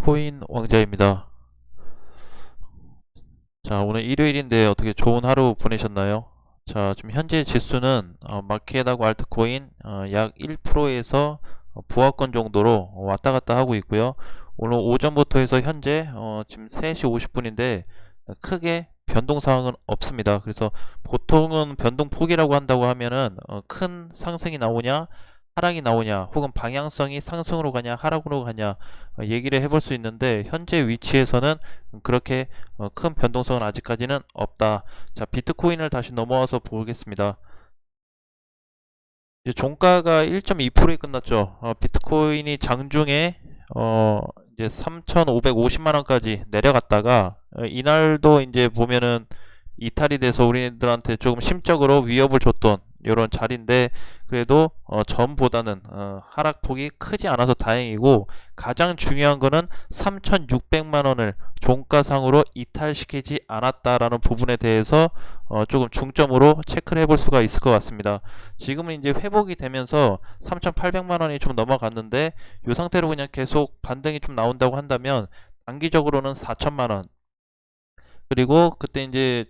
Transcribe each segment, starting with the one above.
비트코인 왕자입니다. 자, 오늘 일요일인데 어떻게 좋은 하루 보내셨나요? 자, 지금 현재 지수는 마켓하고 알트코인 약 1%에서 보합권 정도로 왔다 갔다 하고 있고요. 오늘 오전부터 해서 현재 지금 3시 50분인데 크게 변동 사항은 없습니다. 그래서 보통은 변동폭이라고 한다고 하면은 큰 상승이 나오냐 하락이 나오냐 혹은 방향성이 상승으로 가냐 하락으로 가냐 얘기를 해볼 수 있는데, 현재 위치에서는 그렇게 큰 변동성은 아직까지는 없다. 자, 비트코인을 다시 넘어와서 보겠습니다. 이제 종가가 1.2%에 끝났죠. 비트코인이 장중에 이제 3,550만원까지 내려갔다가 이날도 이제 보면은 이탈이 돼서 우리들한테 조금 심적으로 위협을 줬던 이런 자리인데, 그래도 전보다는 하락폭이 크지 않아서 다행이고, 가장 중요한 거는 3,600만원을 종가상으로 이탈시키지 않았다라는 부분에 대해서 조금 중점으로 체크를 해볼 수가 있을 것 같습니다. 지금은 이제 회복이 되면서 3,800만원이 좀 넘어갔는데, 이 상태로 그냥 계속 반등이 좀 나온다고 한다면 단기적으로는 4천만원, 그리고 그때 이제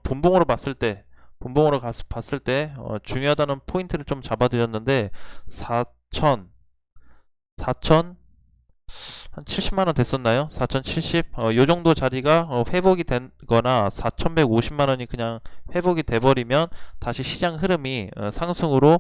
분봉으로 봤을 때 중요하다는 포인트를 좀 잡아드렸는데, 4천 한 70만원 됐었나요? 4070 요 정도 자리가 회복이 된 거나 4150만원이 그냥 회복이 돼버리면 다시 시장 흐름이 상승으로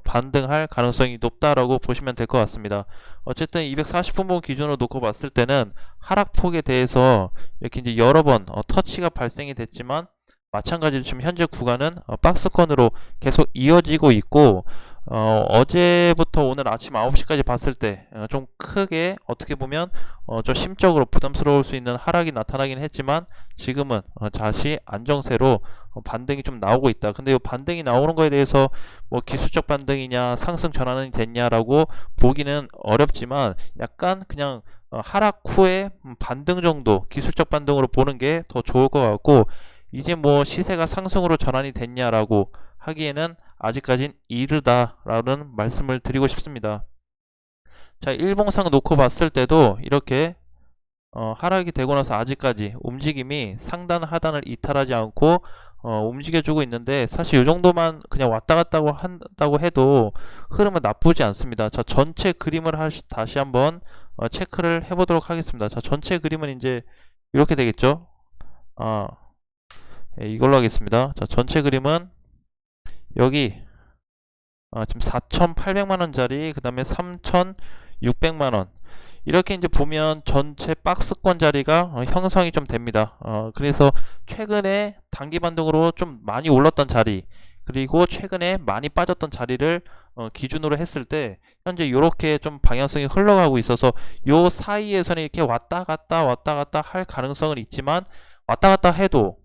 반등할 가능성이 높다라고 보시면 될 것 같습니다. 어쨌든 240분봉 기준으로 놓고 봤을 때는 하락폭에 대해서 이렇게 이제 여러 번 터치가 발생이 됐지만, 마찬가지로 지금 현재 구간은 박스권으로 계속 이어지고 있고, 어제부터 오늘 아침 9시까지 봤을 때 좀 크게 어떻게 보면 좀 심적으로 부담스러울 수 있는 하락이 나타나긴 했지만, 지금은 다시 안정세로 반등이 좀 나오고 있다. 근데 이 반등이 나오는 거에 대해서 뭐 기술적 반등이냐 상승 전환이 됐냐라고 보기는 어렵지만, 약간 그냥 하락 후에 반등 정도, 기술적 반등으로 보는 게 더 좋을 것 같고, 이제 뭐 시세가 상승으로 전환이 됐냐라고 하기에는 아직까진 이르다라는 말씀을 드리고 싶습니다. 자, 일봉상 놓고 봤을 때도 이렇게 하락이 되고 나서 아직까지 움직임이 상단 하단을 이탈하지 않고 움직여주고 있는데, 사실 이 정도만 그냥 왔다 갔다 한다고 해도 흐름은 나쁘지 않습니다. 자, 전체 그림을 다시 한번 체크를 해보도록 하겠습니다. 자, 전체 그림은 이제 이렇게 되겠죠. 이걸로 하겠습니다. 자, 전체 그림은 여기 지금 4,800만원짜리, 그 다음에 3,600만원, 이렇게 이제 보면 전체 박스권 자리가 형성이 좀 됩니다. 그래서 최근에 단기 반등으로 좀 많이 올랐던 자리, 그리고 최근에 많이 빠졌던 자리를 기준으로 했을 때 현재 이렇게 좀 방향성이 흘러가고 있어서, 요 사이에서는 이렇게 왔다 갔다 할 가능성은 있지만, 왔다 갔다 해도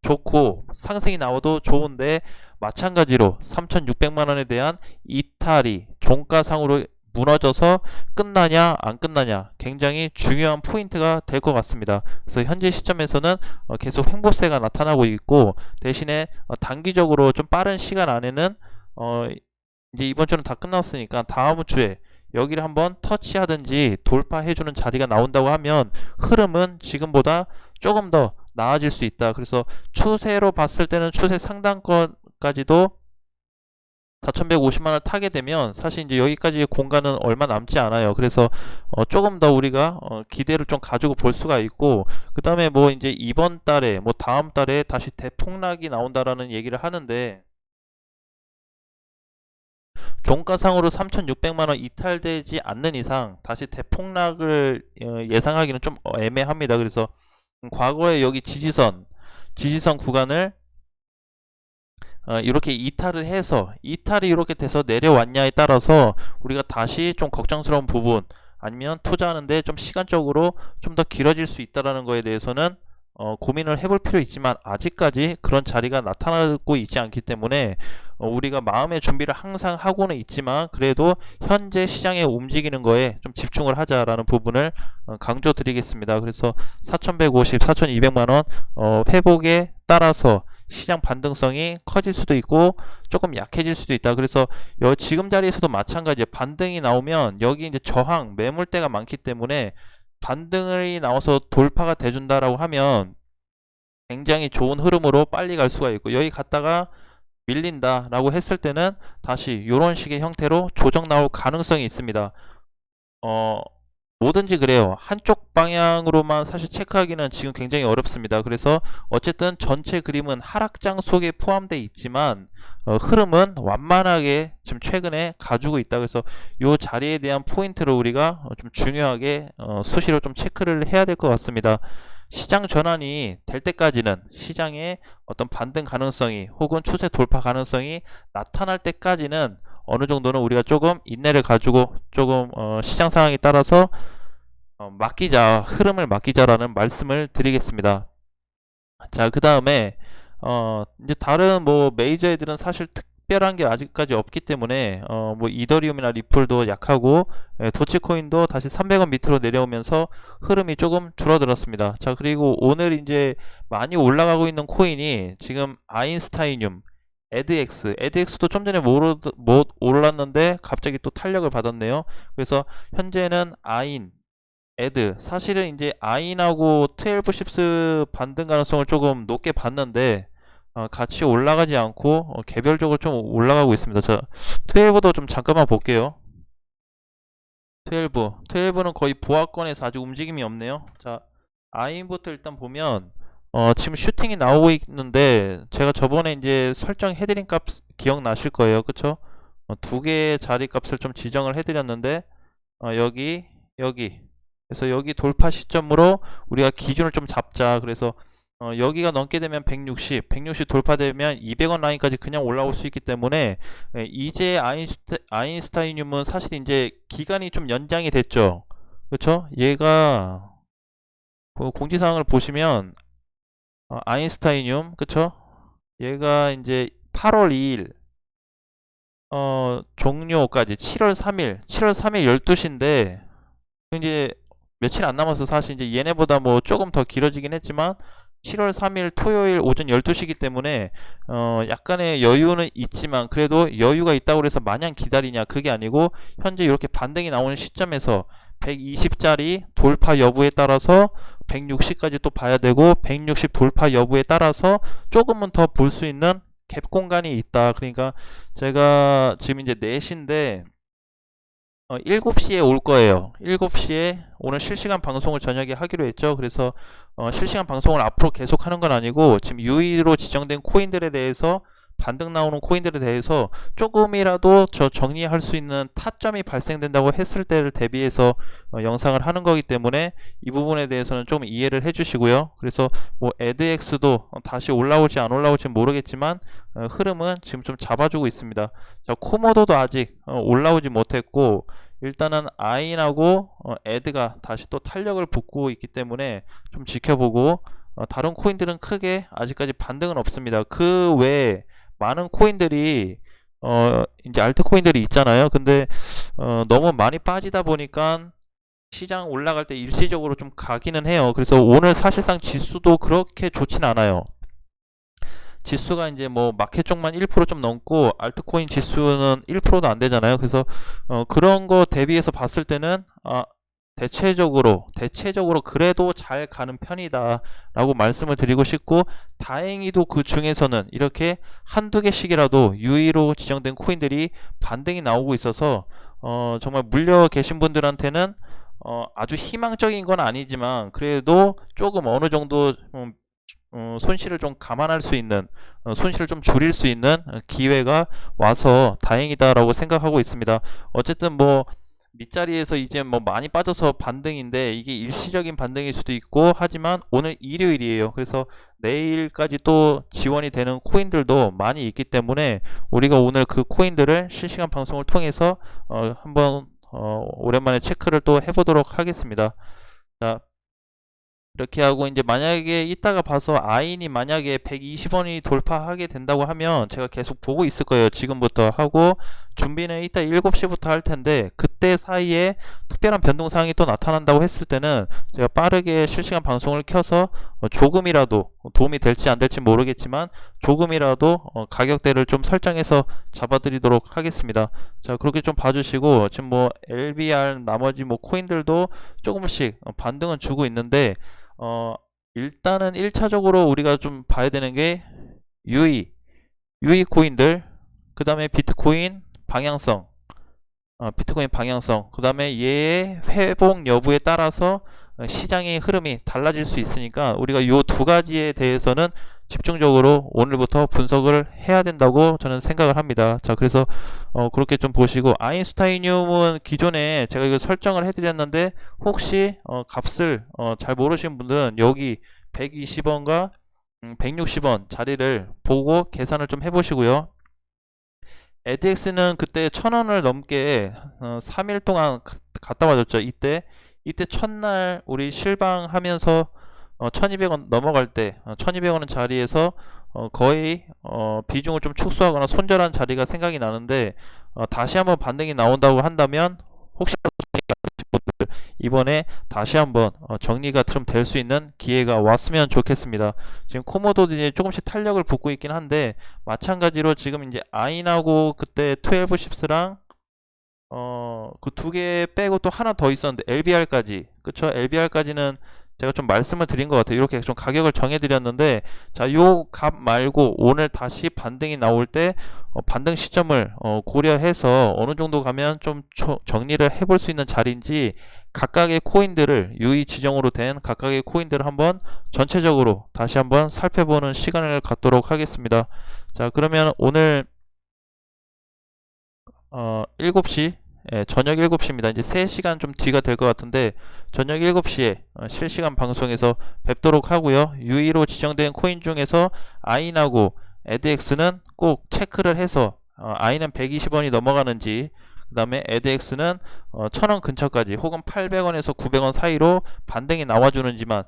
좋고 상승이 나와도 좋은데, 마찬가지로 3,600만원에 대한 이탈이 종가상으로 무너져서 끝나냐 안 끝나냐 굉장히 중요한 포인트가 될 것 같습니다. 그래서 현재 시점에서는 계속 횡보세가 나타나고 있고, 대신에 단기적으로 좀 빠른 시간 안에는 이제 이번 주는 다 끝났으니까 다음 주에 여기를 한번 터치하든지 돌파해주는 자리가 나온다고 하면 흐름은 지금보다 조금 더 나아질 수 있다. 그래서 추세로 봤을 때는 추세 상단권까지도 4,150만원을 타게 되면 사실 이제 여기까지 공간은 얼마 남지 않아요. 그래서 조금 더 우리가 기대를 좀 가지고 볼 수가 있고, 그 다음에 뭐 이제 이번 달에 뭐 다음 달에 다시 대폭락이 나온다라는 얘기를 하는데, 종가상으로 3,600만원 이탈되지 않는 이상 다시 대폭락을 예상하기는 좀 애매합니다. 그래서 과거에 여기 지지선 구간을 이렇게 이탈을 해서, 이탈이 이렇게 돼서 내려왔냐에 따라서 우리가 다시 좀 걱정스러운 부분, 아니면 투자하는데 좀 시간적으로 좀 더 길어질 수 있다는 거에 대해서는 고민을 해볼 필요 있지만, 아직까지 그런 자리가 나타나고 있지 않기 때문에 우리가 마음의 준비를 항상 하고는 있지만, 그래도 현재 시장에 움직이는 거에 좀 집중을 하자라는 부분을 강조드리겠습니다. 그래서 4,150, 4,200만원 회복에 따라서 시장 반등성이 커질 수도 있고 조금 약해질 수도 있다. 그래서 지금 자리에서도 마찬가지예요. 반등이 나오면 여기 이제 저항 매물대가 많기 때문에 반등이 나와서 돌파가 돼준다라고 하면 굉장히 좋은 흐름으로 빨리 갈 수가 있고, 여기 갔다가 밀린다라고 했을 때는 다시 이런 식의 형태로 조정 나올 가능성이 있습니다. 어, 뭐든지 그래요. 한쪽 방향으로만 사실 체크하기는 지금 굉장히 어렵습니다. 그래서 어쨌든 전체 그림은 하락장 속에 포함되어 있지만 흐름은 완만하게 지금 최근에 가지고 있다. 그래서 이 자리에 대한 포인트를 우리가 좀 중요하게 수시로 좀 체크를 해야 될 것 같습니다. 시장 전환이 될 때까지는, 시장의 어떤 반등 가능성이 혹은 추세 돌파 가능성이 나타날 때까지는 어느 정도는 우리가 조금 인내를 가지고 조금 시장 상황에 따라서 맡기자, 흐름을 맡기자라는 말씀을 드리겠습니다. 자, 그 다음에 이제 다른 뭐 메이저 애들은 사실 특별한 게 아직까지 없기 때문에 뭐 이더리움이나 리플도 약하고, 도치코인도 다시 300원 밑으로 내려오면서 흐름이 조금 줄어들었습니다. 자, 그리고 오늘 이제 많이 올라가고 있는 코인이 지금 아인스타이늄, 에드엑스도 좀 전에 못 올랐는데 갑자기 또 탄력을 받았네요. 그래서 현재는 사실은 이제 아인하고 12십스 반등 가능성을 조금 높게 봤는데 같이 올라가지 않고 개별적으로 좀 올라가고 있습니다. 자, 12도 좀 잠깐만 볼게요. 12는 거의 보합권에서 아직 움직임이 없네요. 자, 아인부터 일단 보면 지금 슈팅이 나오고 있는데, 제가 저번에 이제 설정해드린 값 기억나실 거예요. 그쵸? 두 개의 자리 값을 좀 지정을 해드렸는데, 여기 그래서 여기 돌파 시점으로 우리가 기준을 좀 잡자. 그래서 여기가 넘게 되면 160 돌파되면 200원 라인까지 그냥 올라올 수 있기 때문에, 이제 아인슈타인늄은 사실 이제 기간이 좀 연장이 됐죠. 그렇죠? 얘가 공지사항을 보시면 아인슈타인늄, 그쵸? 얘가 이제 8월 2일 종료까지 7월 3일 12시인데, 이제 며칠 안 남아서 사실 이제 얘네보다 뭐 조금 더 길어지긴 했지만 7월 3일 토요일 오전 12시이기 때문에 약간의 여유는 있지만, 그래도 여유가 있다고 해서 마냥 기다리냐, 그게 아니고 현재 이렇게 반등이 나오는 시점에서 120짜리 돌파 여부에 따라서 160까지 또 봐야 되고, 160 돌파 여부에 따라서 조금은 더 볼 수 있는 갭 공간이 있다. 그러니까 제가 지금 이제 4시인데 7시에 올 거예요. 7시에 오늘 실시간 방송을 저녁에 하기로 했죠. 그래서 실시간 방송을 앞으로 계속 하는 건 아니고, 지금 유의로 지정된 코인들에 대해서, 반등 나오는 코인들에 대해서 조금이라도 정리할 수 있는 타점이 발생된다고 했을 때를 대비해서 영상을 하는 거기 때문에 이 부분에 대해서는 좀 이해를 해 주시고요. 그래서 뭐 에드엑스도 다시 올라올지 안 올라올지 모르겠지만 흐름은 지금 좀 잡아주고 있습니다. 자, 코모도도 아직 올라오지 못했고, 일단은 아인하고 에드가 다시 또 탄력을 붙고 있기 때문에 좀 지켜보고, 다른 코인들은 크게 아직까지 반등은 없습니다. 그 외에 많은 코인들이 이제 알트코인들이 있잖아요. 근데 너무 많이 빠지다 보니까 시장 올라갈 때 일시적으로 좀 가기는 해요. 그래서 오늘 사실상 지수도 그렇게 좋진 않아요. 지수가 이제 뭐 마켓 쪽만 1%좀 넘고 알트코인 지수는 1%도 안 되잖아요. 그래서 그런 거 대비해서 봤을 때는 대체적으로 그래도 잘 가는 편이다 라고 말씀을 드리고 싶고, 다행히도 그 중에서는 이렇게 한두 개씩이라도 유의로 지정된 코인들이 반등이 나오고 있어서 정말 물려 계신 분들한테는 아주 희망적인 건 아니지만, 그래도 조금 어느 정도 손실을 좀 감안할 수 있는, 손실을 좀 줄일 수 있는 기회가 와서 다행이다라고 생각하고 있습니다. 어쨌든 뭐 밑자리에서 이제 뭐 많이 빠져서 반등인데, 이게 일시적인 반등일 수도 있고, 하지만 오늘 일요일이에요. 그래서 내일까지 또 지원이 되는 코인들도 많이 있기 때문에 우리가 오늘 그 코인들을 실시간 방송을 통해서 한번 오랜만에 체크를 또 해보도록 하겠습니다. 자, 이렇게 하고 이제 만약에 이따가 봐서 아인이 만약에 120원이 돌파하게 된다고 하면 제가 계속 보고 있을 거예요. 지금부터 하고 준비는 이따 7시부터 할 텐데, 그때 그때 사이에 특별한 변동사항이 또 나타난다고 했을 때는 제가 빠르게 실시간 방송을 켜서 조금이라도 도움이 될지 안 될지 모르겠지만 조금이라도 가격대를 좀 설정해서 잡아드리도록 하겠습니다. 자, 그렇게 좀 봐주시고, 지금 뭐 LBR 나머지 뭐 코인들도 조금씩 반등은 주고 있는데 일단은 1차적으로 우리가 좀 봐야 되는 게 유이 코인들, 그 다음에 비트코인 방향성, 그 다음에 얘의 회복 여부에 따라서 시장의 흐름이 달라질 수 있으니까 우리가 요 두 가지에 대해서는 집중적으로 오늘부터 분석을 해야 된다고 저는 생각을 합니다. 자, 그래서 그렇게 좀 보시고, 아인슈타이늄은 기존에 제가 이거 설정을 해드렸는데 혹시 값을 잘 모르시는 분들은 여기 120원과 160원 자리를 보고 계산을 좀 해보시고요. ADX는 그때 1000원을 넘게 3일 동안 갔다 와줬죠. 이때 첫날 우리 실방하면서 1200원 넘어갈 때 1200원 자리에서 거의 비중을 좀 축소하거나 손절한 자리가 생각이 나는데, 다시 한번 반등이 나온다고 한다면 혹시라도 이번에 다시 한번 정리가 좀 될 수 있는 기회가 왔으면 좋겠습니다. 지금 코모도도 이제 조금씩 탄력을 붙고 있긴 한데, 마찬가지로 지금 이제 아인하고 그때 12십스랑 그 두 개 빼고 또 하나 더 있었는데 LBR까지, 그쵸? LBR까지는 제가 좀 말씀을 드린 것 같아요. 이렇게 좀 가격을 정해 드렸는데, 자, 요 값 말고 오늘 다시 반등이 나올 때 반등 시점을 고려해서 어느 정도 가면 좀 정리를 해볼 수 있는 자리인지, 각각의 코인들을 유의 지정으로 된 각각의 코인들을 한번 전체적으로 다시 한번 살펴보는 시간을 갖도록 하겠습니다. 자, 그러면 오늘 7시, 저녁 7시입니다. 이제 3시간 좀 뒤가 될 것 같은데, 저녁 7시에 실시간 방송에서 뵙도록 하고요. 유의로 지정된 코인 중에서 아인하고 ADX는 꼭 체크를 해서 아인은 120원이 넘어가는지, 그 다음에 ADX는 1000원 근처까지 혹은 800원에서 900원 사이로 반등이 나와주는지만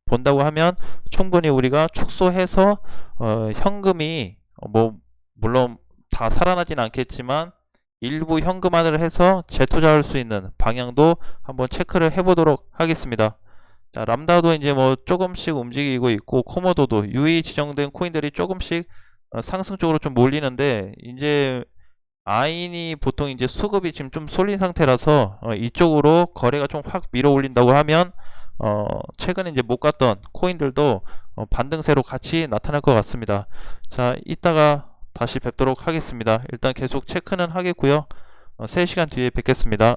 본다고 하면 충분히 우리가 축소해서 현금이 뭐 물론 다 살아나진 않겠지만 일부 현금화를 해서 재투자할 수 있는 방향도 한번 체크를 해보도록 하겠습니다. 자, 람다도 이제 뭐 조금씩 움직이고 있고, 코모도도 유의 지정된 코인들이 조금씩 상승 쪽으로 좀 몰리는데, 이제 아인이 보통 이제 수급이 지금 좀 쏠린 상태라서 이쪽으로 거래가 좀 확 밀어 올린다고 하면 최근에 이제 못 갔던 코인들도 반등세로 같이 나타날 것 같습니다. 자, 이따가 다시 뵙도록 하겠습니다. 일단 계속 체크는 하겠고요. 3시간 뒤에 뵙겠습니다.